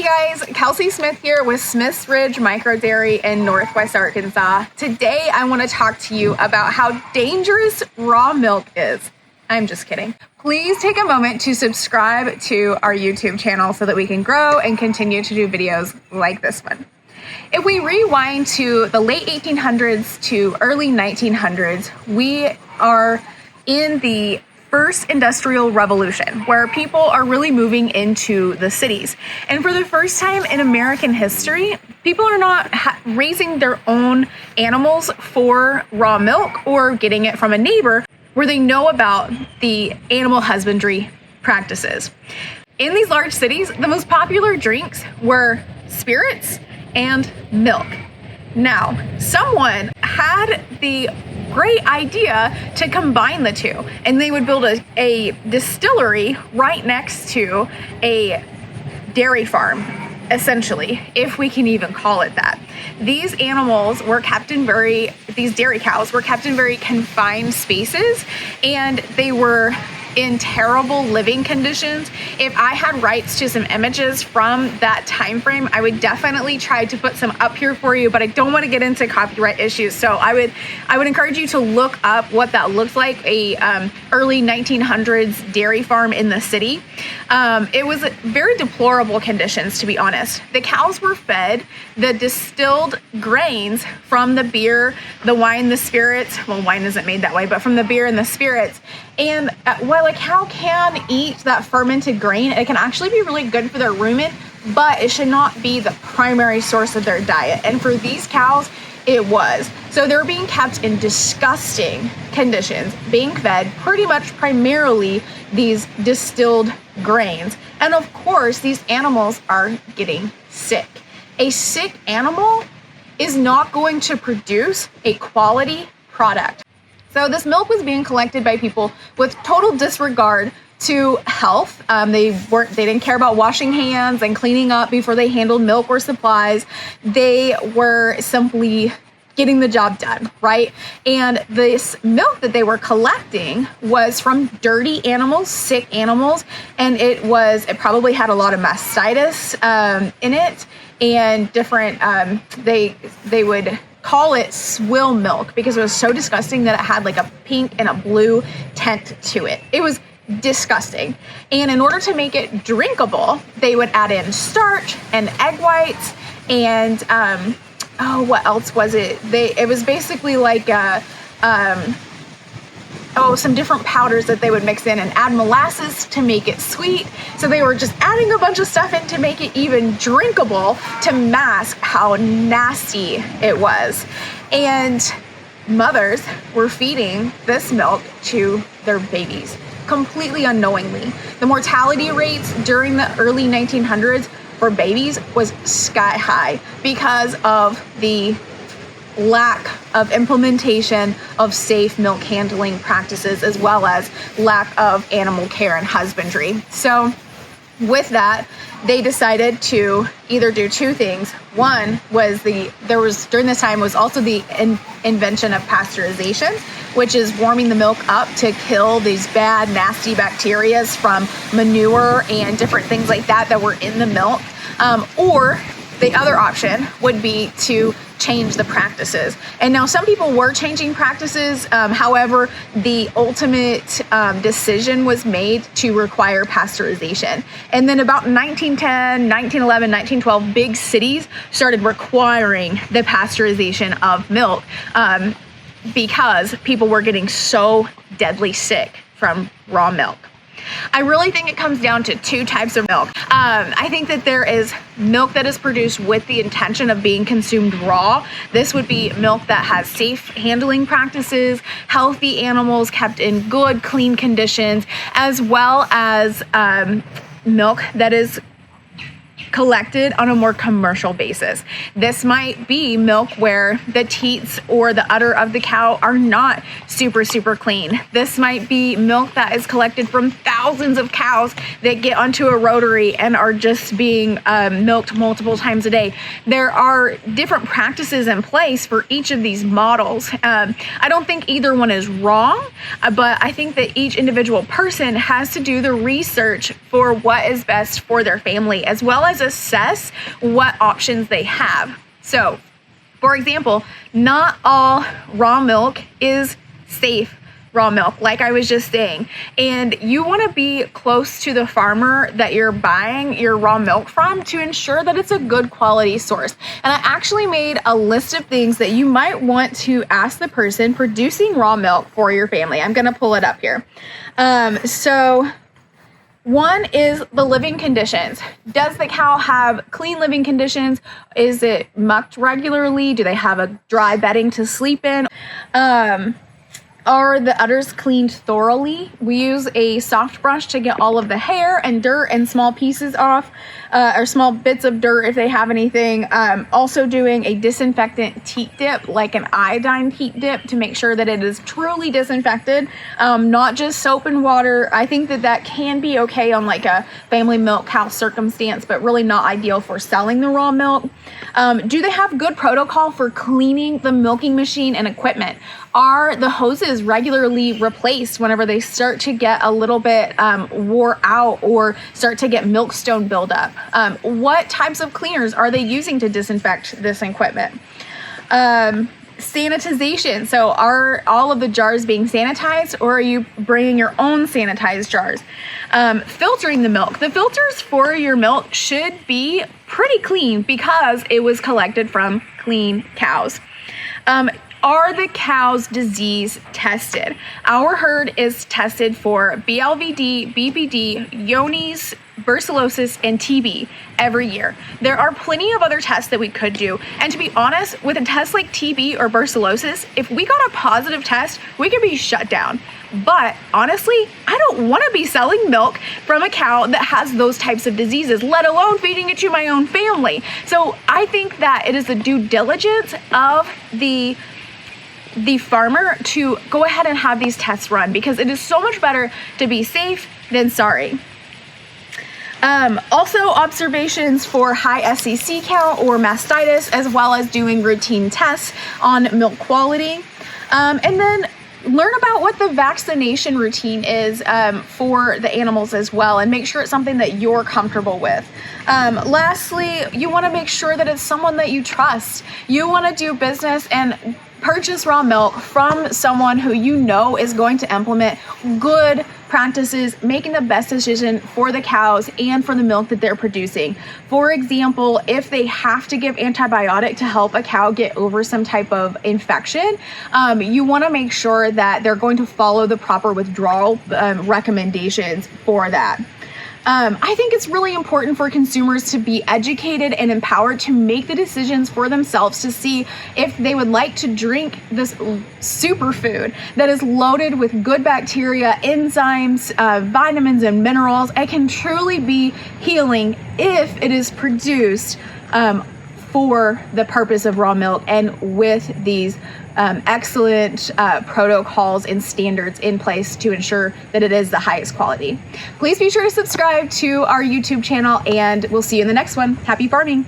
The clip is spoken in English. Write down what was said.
guys, Kelsey Smith here with Smith's Ridge Micro Dairy in Northwest Arkansas. Today I want to talk to you about how dangerous raw milk is. I'm just kidding. Please take a moment to subscribe to our YouTube channel so that we can grow and continue to do videos like this one. If we rewind to the late 1800s to early 1900s, we are in the first industrial revolution, where people are really moving into the cities. And for the first time in American history, people are not raising their own animals for raw milk or getting it from a neighbor where they know about the animal husbandry practices. In these large cities, the most popular drinks were spirits and milk. Now, someone had the great idea to combine the two, and they would build a distillery right next to a dairy farm, essentially, if we can even call it that. These animals were kept in these dairy cows were kept in very confined spaces, and they were in terrible living conditions. If I had rights to some images from that time frame, I would definitely try to put some up here for you, but I don't want to get into copyright issues. So I would encourage you to look up what that looks like, a early 1900s dairy farm in the city. It was very deplorable conditions, to be honest. The cows were fed the distilled grains from the beer, the wine, the spirits. Well, wine isn't made that way, but from the beer and the spirits. And a cow can eat that fermented grain. It can actually be really good for their rumen, but it should not be the primary source of their diet. And for these cows, it was. So they're being kept in disgusting conditions, being fed pretty much primarily these distilled grains. And of course, these animals are getting sick. A sick animal is not going to produce a quality product. So this milk was being collected by people with total disregard to health. They didn't care about washing hands and cleaning up before they handled milk or supplies. They were simply getting the job done, right? And this milk that they were collecting was from dirty animals, sick animals, and it probably had a lot of mastitis in it, and different, they would call it swill milk because it was so disgusting that it had like a pink and a blue tint to it. It was disgusting. And in order to make it drinkable, they would add in starch and egg whites and what else was it? It was basically like some different powders that they would mix in and add molasses to make it sweet. So they were just adding a bunch of stuff in to make it even drinkable to mask how nasty it was. And mothers were feeding this milk to their babies completely unknowingly. The mortality rates during the early 1900s for babies was sky high because of the lack of implementation of safe milk handling practices, as well as lack of animal care and husbandry. So with that, they decided to either do two things. One was during this time was also the invention of pasteurization, which is warming the milk up to kill these bad, nasty bacteria from manure and different things like that were in the milk. Or the other option would be to change the practices. And now some people were changing practices. However, the ultimate decision was made to require pasteurization. And then about 1910, 1911, 1912, big cities started requiring the pasteurization of milk because people were getting so deadly sick from raw milk. I really think it comes down to two types of milk. I think that there is milk that is produced with the intention of being consumed raw. This would be milk that has safe handling practices, healthy animals kept in good, clean conditions, as well as milk that is collected on a more commercial basis. This might be milk where the teats or the udder of the cow are not super clean. This might be milk that is collected from thousands of cows that get onto a rotary and are just being milked multiple times a day. There are different practices in place for each of these models. I don't think either one is wrong, but I think that each individual person has to do the research for what is best for their family, as well as assess what options they have. So, for example, not all raw milk is safe raw milk, like I was just saying. And you want to be close to the farmer that you're buying your raw milk from to ensure that it's a good quality source. And I actually made a list of things that you might want to ask the person producing raw milk for your family. I'm going to pull it up here. So one is the living conditions. Does the cow have clean living conditions? Is it mucked regularly? Do they have a dry bedding to sleep in? Are the udders cleaned thoroughly? We use a soft brush to get all of the hair and dirt and small pieces off, or small bits of dirt if they have anything. Also doing a disinfectant teat dip, like an iodine teat dip, to make sure that it is truly disinfected, not just soap and water. I think that that can be okay on like a family milk cow circumstance, but really not ideal for selling the raw milk. Do they have good protocol for cleaning the milking machine and equipment? Are the hoses regularly replaced whenever they start to get a little bit wore out or start to get milkstone buildup? What types of cleaners are they using to disinfect this equipment? Sanitization. So are all of the jars being sanitized, or are you bringing your own sanitized jars? Filtering the milk. The filters for your milk should be pretty clean because it was collected from clean cows. Are the cows disease tested? Our herd is tested for BLVD, BPD, Johne's, brucellosis, and TB every year. There are plenty of other tests that we could do. And to be honest, with a test like TB or brucellosis, if we got a positive test, we could be shut down. But honestly, I don't want to be selling milk from a cow that has those types of diseases, let alone feeding it to my own family. So I think that it is the due diligence of the farmer to go ahead and have these tests run, because it is so much better to be safe than sorry. Also, observations for high SCC count or mastitis, as well as doing routine tests on milk quality. And then learn about what the vaccination routine is for the animals as well, and make sure it's something that you're comfortable with. Lastly, you want to make sure that it's someone that you trust. You want to do business and purchase raw milk from someone who you know is going to implement good practices, making the best decision for the cows and for the milk that they're producing. For example, if they have to give antibiotic to help a cow get over some type of infection, you want to make sure that they're going to follow the proper withdrawal recommendations for that. I think it's really important for consumers to be educated and empowered to make the decisions for themselves to see if they would like to drink this superfood that is loaded with good bacteria, enzymes, vitamins, and minerals. It can truly be healing if it is produced for the purpose of raw milk and with these excellent protocols and standards in place to ensure that it is the highest quality. Please be sure to subscribe to our YouTube channel, and we'll see you in the next one. Happy farming.